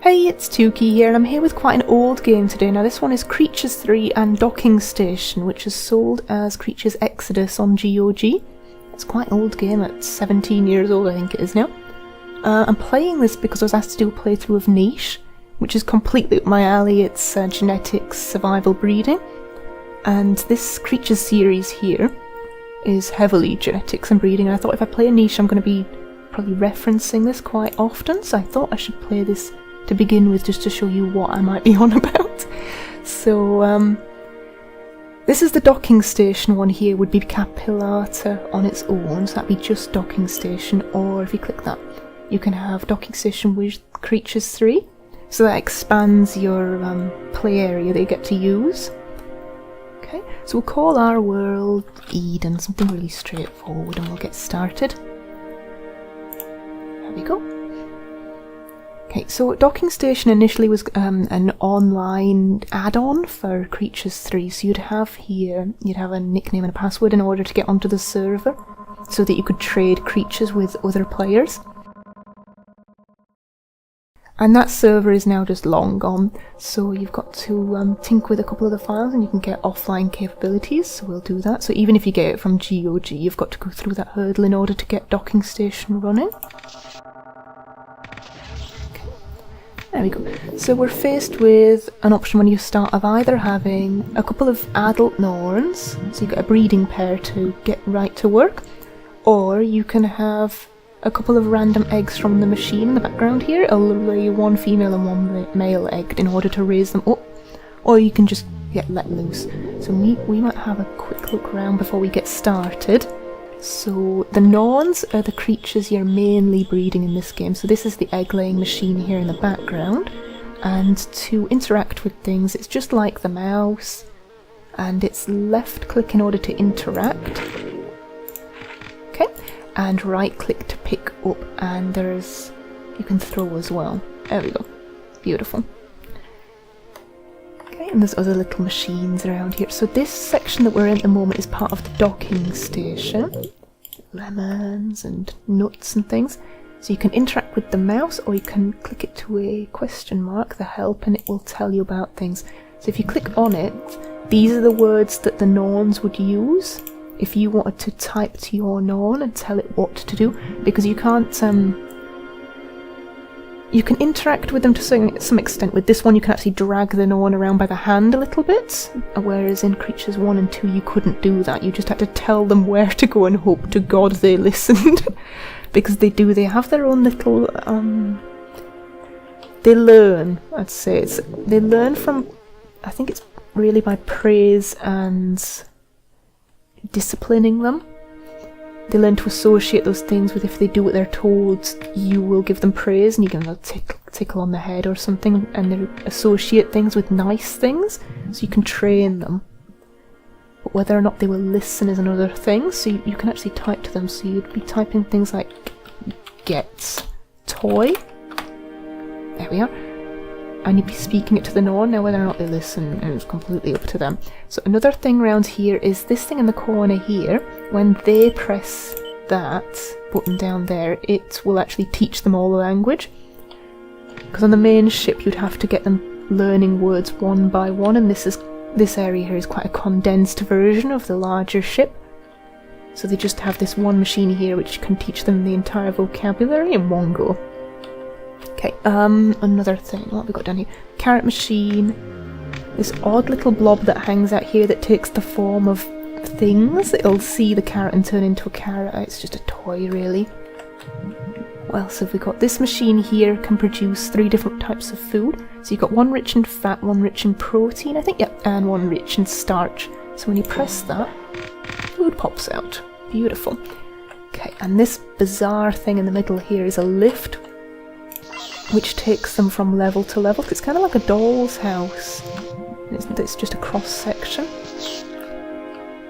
Hey, it's Tuki here, and I'm here with quite an old game today. Now this one is Creatures 3 and Docking Station, which is sold as Creatures Exodus on GOG. It's quite an old game, it's 17 years old I think it is now. I'm playing this because I was asked to do a playthrough of Niche, which is completely up my alley. It's genetics, survival, breeding. And this Creatures series here is heavily genetics and breeding, and I thought if I play a Niche I'm going to be probably referencing this quite often, so I thought I should play this to begin with, just to show you what I might be on about. So this is the docking station one here, would be Capillata on its own, so that'd be just docking station, or if you click that you can have docking station with Creatures 3, so that expands your play area that you get to use. Okay, so we'll call our world Eden, something really straightforward, and we'll get started. There we go. Okay, so Docking Station initially was an online add-on for Creatures 3, so you'd have a nickname and a password in order to get onto the server, so that you could trade creatures with other players. And that server is now just long gone, so you've got to tinker with a couple of the files and you can get offline capabilities, so we'll do that. So even if you get it from GOG, you've got to go through that hurdle in order to get Docking Station running. There we go. So we're faced with an option when you start of either having a couple of adult Norns, so you get a breeding pair to get right to work, or you can have a couple of random eggs from the machine in the background here. It'll lay one female and one male egg in order to raise them up, or you can just get let loose. So we might have a quick look around before we get started. So the Norns are the creatures you're mainly breeding in this game. So this is the egg-laying machine here in the background. And to interact with things, it's just like the mouse. And it's left-click in order to interact. Okay. And right-click to pick up. And you can throw as well. There we go. Beautiful. And there's other little machines around here. So this section that we're in at the moment is part of the docking station. Lemons and nuts and things. So you can interact with the mouse, or you can click it to a question mark, the help, and it will tell you about things. So if you click on it, these are the words that the Norns would use if you wanted to type to your Norn and tell it what to do, because you can't you can interact with them to some extent. With this one you can actually drag the Norn around by the hand a little bit, whereas in Creatures 1 and 2 you couldn't do that. You just had to tell them where to go and hope to God they listened. Because they have their own little, they learn, I'd say. They learn from, I think it's really by praise and disciplining them. They learn to associate those things with, if they do what they're told, you will give them praise and you give them a tickle on the head or something, and they associate things with nice things, so you can train them. But whether or not they will listen is another thing, so you can actually type to them, so you'd be typing things like get toy. There we are. And you'd be speaking it to the Norn. Now whether or not they listen is completely up to them. So another thing around here is this thing in the corner here. When they press that button down there, it will actually teach them all the language. Because on the main ship you'd have to get them learning words one by one, and this area here is quite a condensed version of the larger ship. So they just have this one machine here which can teach them the entire vocabulary in one go. Okay, another thing, what have we got down here? Carrot machine. This odd little blob that hangs out here that takes the form of things. It'll see the carrot and turn into a carrot. It's just a toy, really. What else have we got? This machine here can produce 3 different types of food. So you've got one rich in fat, one rich in protein, I think, yep, and one rich in starch. So when you press that, food pops out. Beautiful. Okay, and this bizarre thing in the middle here is a lift, which takes them from level to level. It's kind of like a doll's house. It's just a cross section.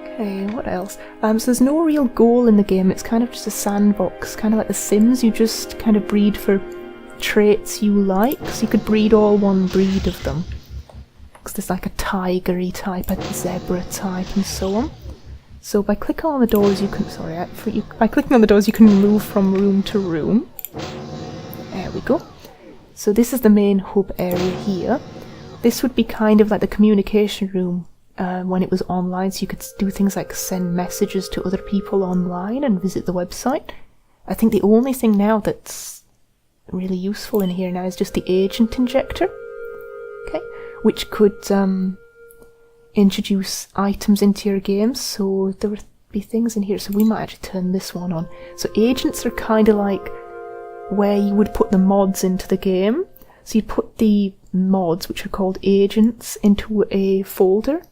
Okay, what else? So there's no real goal in the game. It's kind of just a sandbox, kind of like The Sims. You just kind of breed for traits you like. So you could breed all one breed of them. Because there's like a tigery type, a zebra type, and so on. So by clicking on the doors, you can by clicking on the doors, you can move from room to room. There we go. So this is the main hub area here. This would be kind of like the communication room when it was online, so you could do things like send messages to other people online and visit the website. I think the only thing now that's really useful in here now is just the agent injector, okay, which could introduce items into your games. So there would be things in here, so we might actually turn this one on. So agents are kind of like where you would put the mods into the game. So you'd put the mods, which are called agents, into a folder,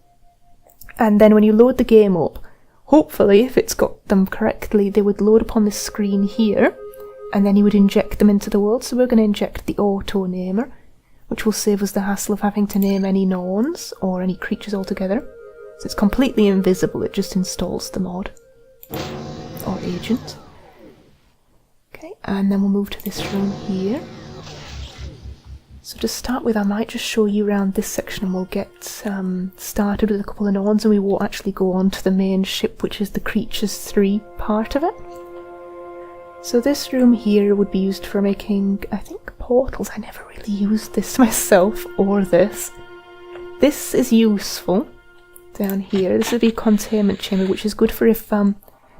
and then when you load the game up, hopefully if it's got them correctly, they would load up on this screen here, and then you would inject them into the world. So we're going to inject the auto namer, which will save us the hassle of having to name any Norns or any creatures altogether. So it's completely invisible, it just installs the mod or agent. Okay, and then we'll move to this room here. So to start with, I might just show you around this section and we'll get started with a couple of Norns, and we won't actually go on to the main ship, which is the Creatures 3 part of it. So this room here would be used for making, I think, portals. I never really used this myself, or this. This is useful down here. This would be a containment chamber, which is good for if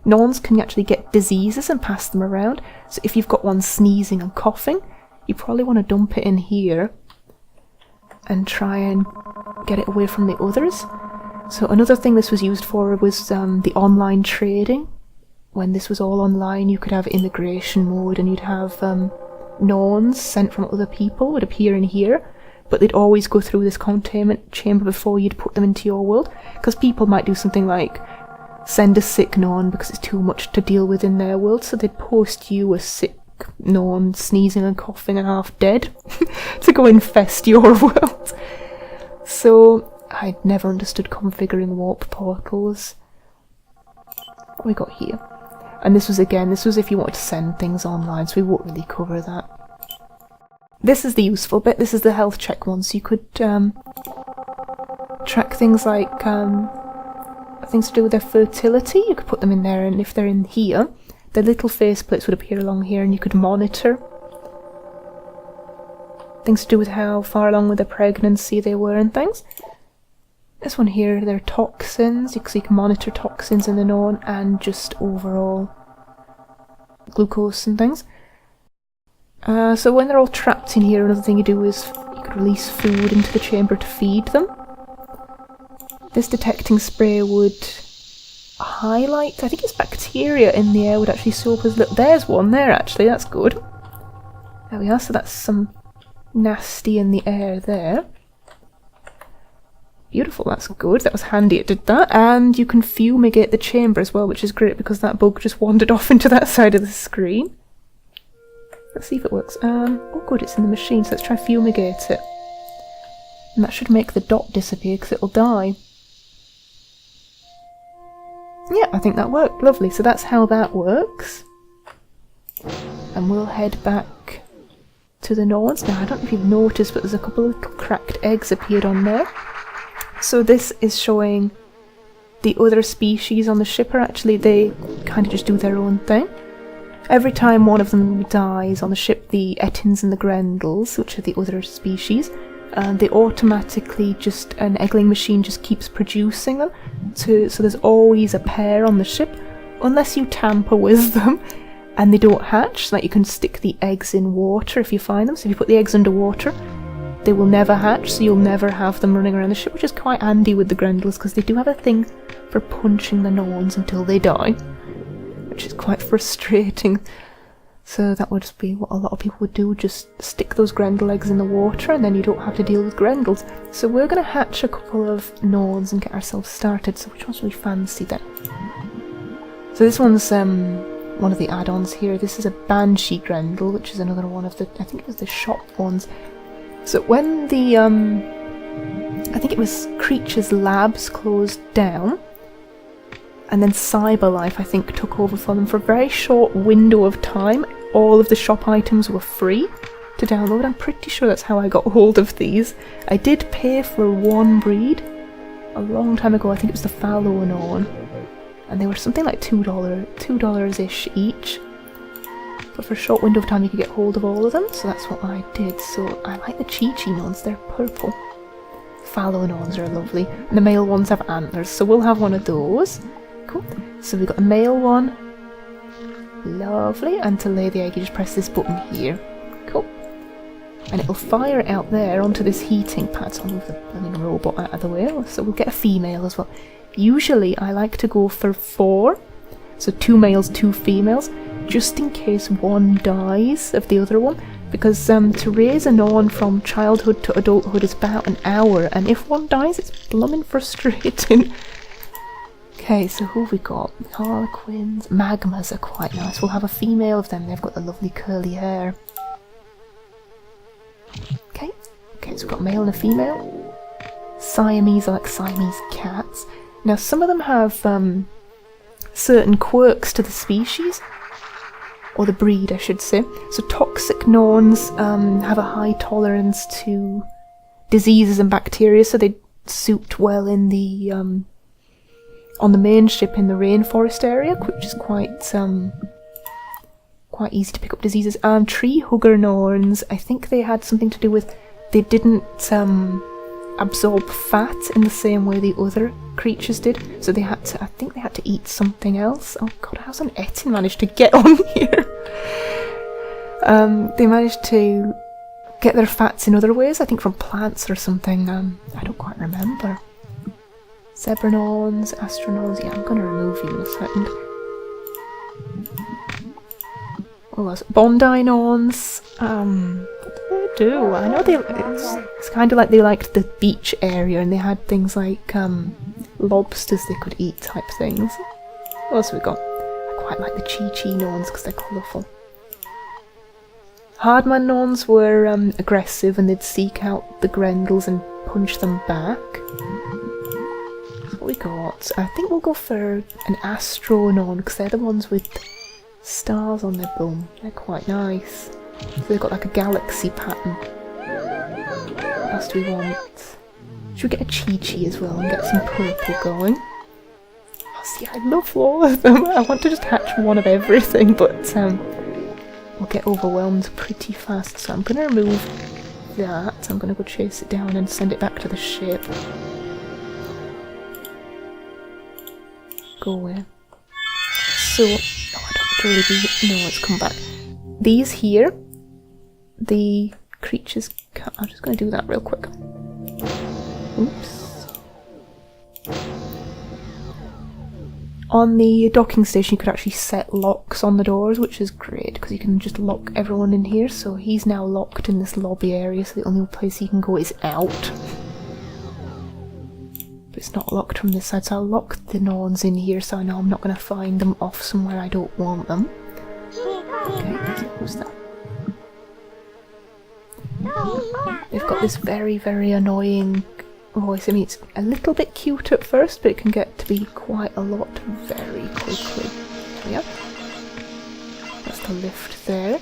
Norns can actually get diseases and pass them around. So if you've got one sneezing and coughing, you probably want to dump it in here and try and get it away from the others. So another thing this was used for was the online trading. When this was all online, you could have immigration mode, and you'd have Norns sent from other people would appear in here, but they'd always go through this containment chamber before you'd put them into your world, because people might do something like send a sick Norn because it's too much to deal with in their world, so they'd post you a sick Norn sneezing and coughing and half dead to go infest your world. So I'd never understood configuring warp portals. What we got here? And this was if you wanted to send things online, so we won't really cover that. This is the useful bit. This is the health check one, so you could track things like things to do with their fertility. You could put them in there, and if they're in here, the little faceplates would appear along here, and you could monitor things to do with how far along with their pregnancy they were and things. This one here, they're toxins, so you can monitor toxins in the Norn and just overall glucose and things. So when they're all trapped in here, another thing you do is you could release food into the chamber to feed them. This detecting spray would highlight, I think it's bacteria in the air, would actually show up as little. There's one there actually, that's good. There we are, so that's some nasty in the air there. Beautiful, that's good, that was handy it did that. And you can fumigate the chamber as well, which is great because that bug just wandered off into that side of the screen. Let's see if it works. Oh good, it's in the machine, so let's try fumigate it. And that should make the dot disappear because it'll die. Yeah, I think that worked. Lovely. So that's how that works. And we'll head back to the Norns. Now, I don't know if you've noticed, but there's a couple of little cracked eggs appeared on there. So this is showing the other species on the ship are actually, they kind of just do their own thing. Every time one of them dies on the ship, the Ettins and the Grendels, which are the other species, they automatically just, an eggling machine just keeps producing them, so there's always a pair on the ship, unless you tamper with them and they don't hatch. Like you can stick the eggs in water if you find them, so if you put the eggs underwater, they will never hatch, so you'll never have them running around the ship, which is quite handy with the Grendels, because they do have a thing for punching the Norns until they die, which is quite frustrating. So that would be what a lot of people would do, just stick those Grendel eggs in the water and then you don't have to deal with Grendels. So we're going to hatch a couple of Norns and get ourselves started. So which ones do we fancy then? So this one's one of the add-ons here. This is a Banshee Grendel, which is another one of the, I think it was the shop ones. So when the, I think it was Creatures Labs closed down, and then Cyberlife, I think, took over for them for a very short window of time. All of the shop items were free to download. I'm pretty sure that's how I got hold of these. I did pay for one breed a long time ago. I think it was the Fallow Norn, and they were something like $2-ish each. but for a short window of time you could get hold of all of them, so that's what I did. So I like the Chi-Chi Norns, they're purple. Fallow Norns are lovely, and the male ones have antlers, so we'll have one of those. Cool. So we've got the male one. Lovely, and to lay the egg you just press this button here. Cool. And it'll fire it out there onto this heating pad, so I'll move the blooming robot out of the way, so we'll get a female as well. Usually I like to go for 4, so 2 males, 2 females, just in case one dies of the other one, because to raise a Norn from childhood to adulthood is about an hour, and if one dies it's blooming frustrating. Okay, so who have we got? Harlequins. Magmas are quite nice. We'll have a female of them. They've got the lovely curly hair. Okay, so we've got a male and a female. Siamese are like Siamese cats. Now some of them have certain quirks to the species, or the breed I should say. So toxic Norns have a high tolerance to diseases and bacteria, so they suit well in the on the main ship in the rainforest area, which is quite easy to pick up diseases. Tree hugger Norns, I think they had something to do with they didn't absorb fat in the same way the other creatures did, so they had to, I think they had to eat something else. Oh god, how's an Etin managed to get on here? They managed to get their fats in other ways, I think from plants or something. I don't quite remember. Zebra Norns, Astro Norns, yeah, I'm going to remove you in a second. Oh, that's Bondi Norns. What do they do? I know it's kind of like they liked the beach area and they had things like lobsters they could eat type things. What else have we got? I quite like the Chi-Chi Norns because they're colourful. Hardman Norns were aggressive and they'd seek out the Grendels and punch them back. What we got? I think we'll go for an Astro Norn because they're the ones with stars on their bum. They're quite nice. So they've got like a galaxy pattern. What else do we want? Should we get a Chi-Chi as well and get some purple going? Oh, see, I love all of them. I want to just hatch one of everything, but we'll get overwhelmed pretty fast. So I'm going to remove that. I'm going to go chase it down and send it back to the ship. Go away. So, oh, I don't really no, let's come back. These here, the creatures can't, I'm just going to do that real quick. Oops. On the docking station you could actually set locks on the doors, which is great because you can just lock everyone in here. So he's now locked in this lobby area, so the only place he can go is out. But it's not locked from this side, so I'll lock the Norns in here so I know I'm not going to find them off somewhere I don't want them. Okay, who's that? They've got this very, very annoying voice. I mean, it's a little bit cute at first, but it can get to be quite a lot very quickly. Yep. That's the lift there.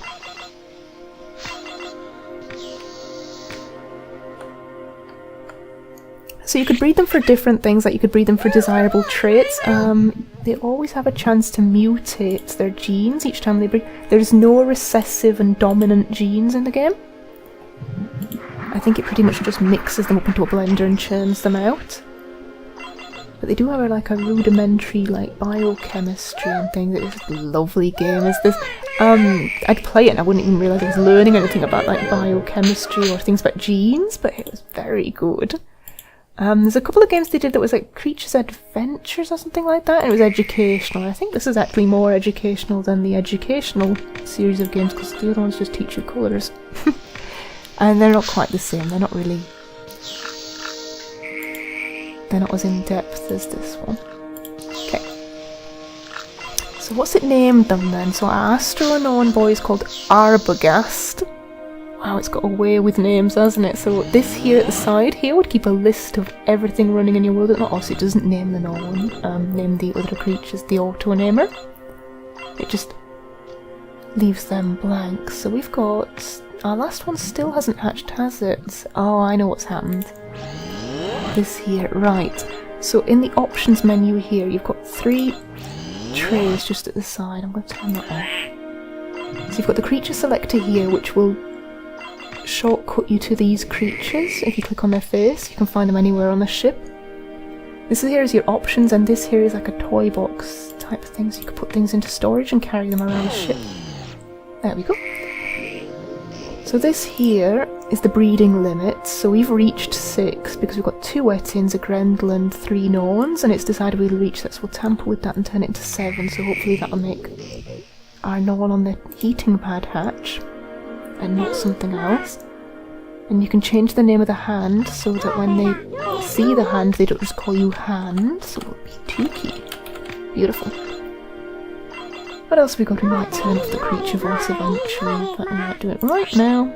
So you could breed them for different things, like you could breed them for desirable traits. They always have a chance to mutate their genes each time they breed. There's no recessive and dominant genes in the game. I think it pretty much just mixes them up into a blender and churns them out. But they do have like a rudimentary like biochemistry and things. It's a lovely game, is this. I'd play it and I wouldn't even realise I was learning anything about like biochemistry or things about genes, but it was very good. There's a couple of games they did that was like Creatures Adventures or something like that, and it was educational. I think this is actually more educational than the educational series of games because the other ones just teach you colours. And they're not quite the same, they're not really... They're not as in-depth as this one. Okay. So what's it named them then? So our Astro Norn boy is called Arbogast. Wow, it's got a way with names, hasn't it? So this here at the side here would keep a list of everything running in your world. Not also, it doesn't name the Norn, name the other creatures, the auto-namer. It just leaves them blank. So we've got... Our last one still hasn't hatched, has it? Oh, I know what's happened. This here, right. So in the options menu here, you've got 3 trays just at the side. I'm going to turn that off. So you've got the creature selector here, which will shortcut you to these creatures. If you click on their face, you can find them anywhere on the ship. This here is your options, and this here is like a toy box type of thing, so you can put things into storage and carry them around the ship. There we go. So this here is the breeding limit, so we've reached 6 because we've got 2 Wettins, a Grendel and 3 Norns, and it's decided we'll reach that, so we'll tamper with that and turn it into 7, so hopefully that'll make our Norn on the heating pad hatch, and not something else. And you can change the name of the hand so that when they see the hand, they don't just call you Hand, so it'll be Tukey. Beautiful. What else have we got? We might turn off the creature voice eventually, but I might do it right now.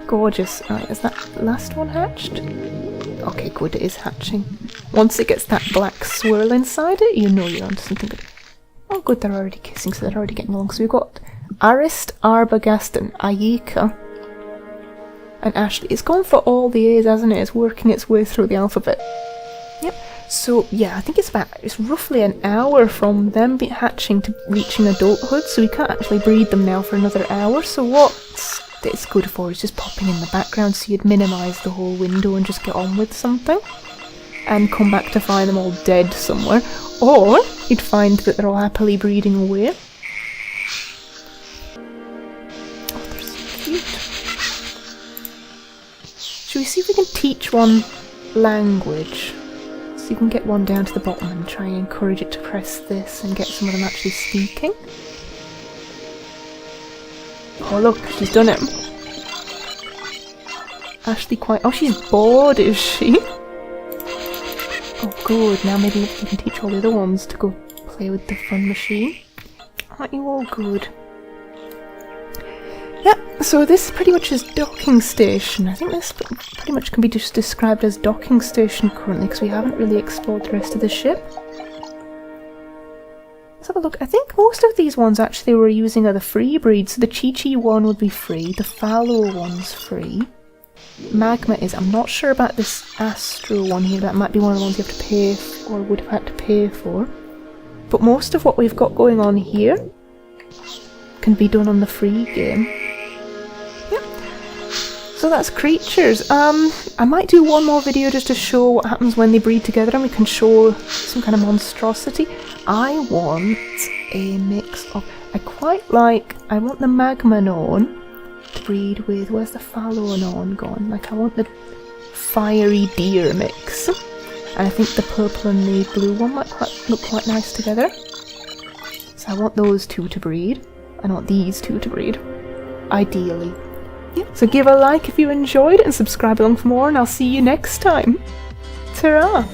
Gorgeous. Right, is that last one hatched? Okay, good, it is hatching. Once it gets that black swirl inside it, you know you're onto something good. Oh good, they're already kissing, so they're already getting along. So we've got Arist, Arbogast and Ayeka. And Ashleigh. It's gone for all the A's, hasn't it? It's working its way through the alphabet. Yep. So yeah, I think it's roughly an hour from them hatching to reaching adulthood, so we can't actually breed them now for another hour. So what it's good for is just popping in the background, so you'd minimise the whole window and just get on with something. And come back to find them all dead somewhere. Or you'd find that they're all happily breeding away. Oh, they're so cute. Should we see if we can teach one language? So you can get one down to the bottom and try and encourage it to press this and get some of them actually speaking. Oh look, she's done it. Ashleigh quite... Oh, she's bored, is she? Oh good, now maybe you can teach all the other ones to go play with the fun machine. Aren't you all good? Yeah, so this pretty much is docking station. I think this pretty much can be just described as docking station currently, because we haven't really explored the rest of the ship. Let's have a look. I think most of these ones actually we're using are the free breeds. So the Chi-Chi one would be free, the Fallow one's free. Magma is, I'm not sure about this Astro one here, that might be one of the ones you have to pay for, or would have had to pay for. But most of what we've got going on here can be done on the free game. Yep. So that's creatures. I might do one more video just to show what happens when they breed together and we can show some kind of monstrosity. I want a mix of, I want the Magma Norn to breed with, where's the Fallow Norn gone? Like I want the fiery deer mix. And I think the purple and the blue one might look quite nice together. So I want those two to breed. I want these two to breed. Ideally. Yeah. So give a like if you enjoyed and subscribe along for more, and I'll see you next time. Ta-ra!